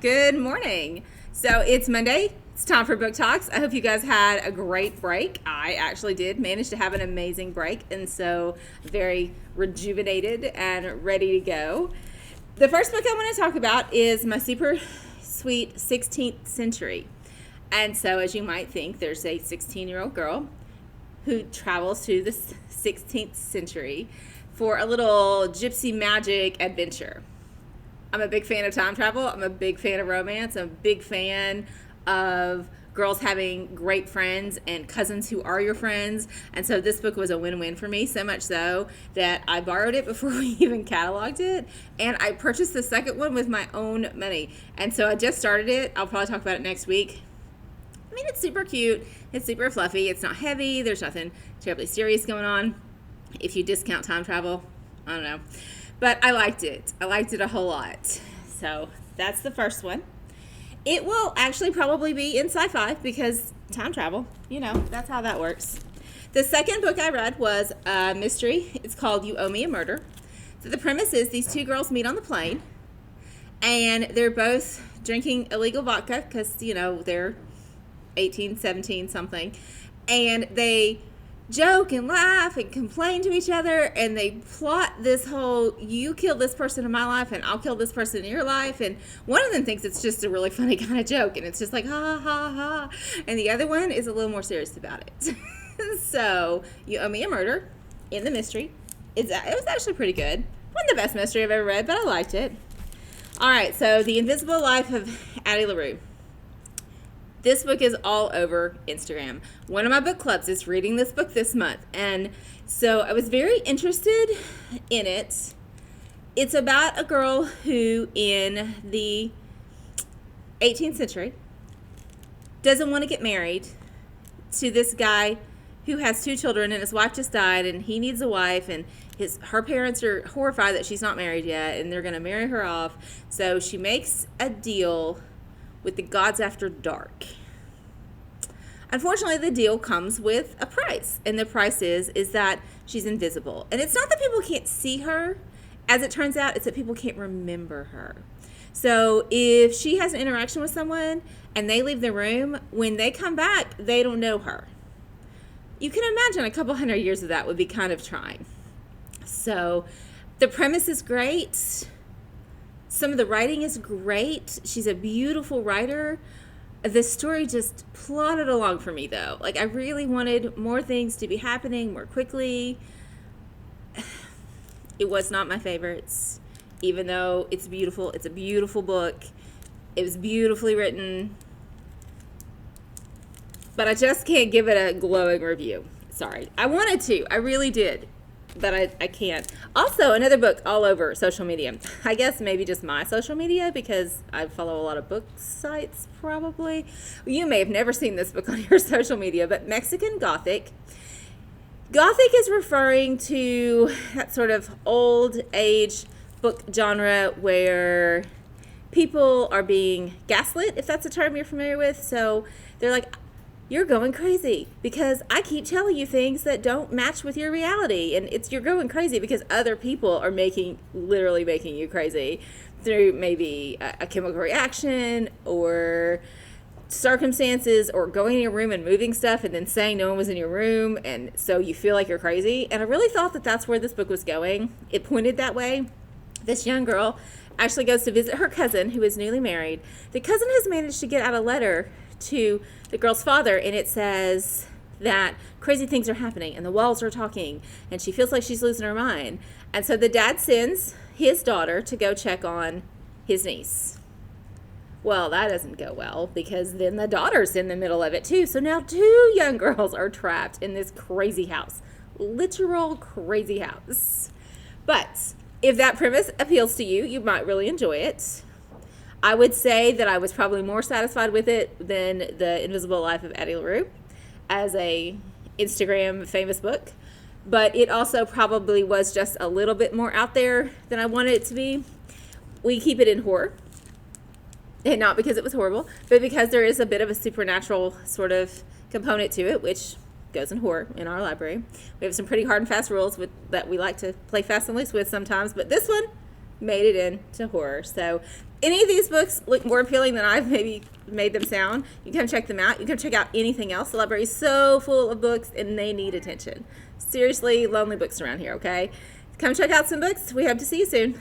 Good morning. So it's Monday. It's time for Book Talks. I hope you guys had a great break. I actually did manage to have an amazing break, and so very rejuvenated and ready to go. The first book I want to talk about is my super sweet 16th Century. And so, as you might think, there's a 16-year-old girl who travels to the 16th century for a little gypsy magic adventure. I'm a big fan of time travel. I'm a big fan of romance. I'm a big fan of girls having great friends and cousins who are your friends. And so this book was a win-win for me, so much so that I borrowed it before we even cataloged it. And I purchased the second one with my own money. And so I just started it. I'll probably talk about it next week. I mean, it's super cute. It's super fluffy. It's not heavy. There's nothing terribly serious going on. If you discount time travel, I don't know. But I liked it. I liked it a whole lot. So that's the first one. It will actually probably be in sci-fi because time travel, that's how that works. The second book I read was a mystery. It's called You Owe Me a Murder. So the premise is these two girls meet on the plane, and they're both drinking illegal vodka because, they're 18, 17, something. And they joke and laugh and complain to each other, and they plot this whole, you kill this person in my life and I'll kill this person in your life. And one of them thinks it's just a really funny kind of joke, and it's just like, ha, ha, ha. And the other one is a little more serious about it. So, You Owe Me a Murder in the mystery. It was actually pretty good. Wasn't the best mystery I've ever read, but I liked it. All right, so The Invisible Life of Addie Larue. This book is all over Instagram. One of my book clubs is reading this book this month. And so I was very interested in it. It's about a girl who in the 18th century doesn't want to get married to this guy who has two children, and his wife just died, and he needs a wife, and her parents are horrified that she's not married yet, and they're going to marry her off. So she makes a deal with the gods after dark. Unfortunately, the deal comes with a price, and the price is that she's invisible. And it's not that people can't see her. As it turns out, it's that people can't remember her. So if she has an interaction with someone and they leave the room, when they come back, they don't know her. You can imagine a couple hundred years of that would be kind of trying. So the premise is great. Some of the writing is great. She's a beautiful writer. The story just plodded along for me, though. Like, I really wanted more things to be happening more quickly. It was not my favorites, even though it's beautiful. It's a beautiful book. It was beautifully written. But I just can't give it a glowing review. Sorry. I wanted to. I really did. But I can't. Also, another book all over social media. I guess maybe just my social media because I follow a lot of book sites, probably. You may have never seen this book on your social media, but Mexican Gothic. Gothic is referring to that sort of old age book genre where people are being gaslit, if that's a term you're familiar with. So they're like, you're going crazy because I keep telling you things that don't match with your reality. And you're going crazy because other people are literally making you crazy through maybe a chemical reaction or circumstances or going in your room and moving stuff and then saying no one was in your room. And so you feel like you're crazy. And I really thought that that's where this book was going. It pointed that way. This young girl actually goes to visit her cousin who is newly married. The cousin has managed to get out a letter to the girl's father, and it says that crazy things are happening and the walls are talking and she feels like she's losing her mind. And so the dad sends his daughter to go check on his niece. Well, that doesn't go well because then the daughter's in the middle of it too. So now two young girls are trapped in this crazy house. Literal crazy house. But if that premise appeals to you, you might really enjoy it. I would say that I was probably more satisfied with it than The Invisible Life of Addie Larue as a Instagram famous book. But it also probably was just a little bit more out there than I wanted it to be. We keep it in horror. And not because it was horrible, but because there is a bit of a supernatural sort of component to it, which goes in horror in our library. We have some pretty hard and fast rules that we like to play fast and loose with sometimes, but this one made it into horror. So any of these books look more appealing than I've maybe made them sound, you come check them out. You come check out anything else. The library is so full of books, and they need attention. Seriously, lonely books around here, okay? Come check out some books. We hope to see you soon.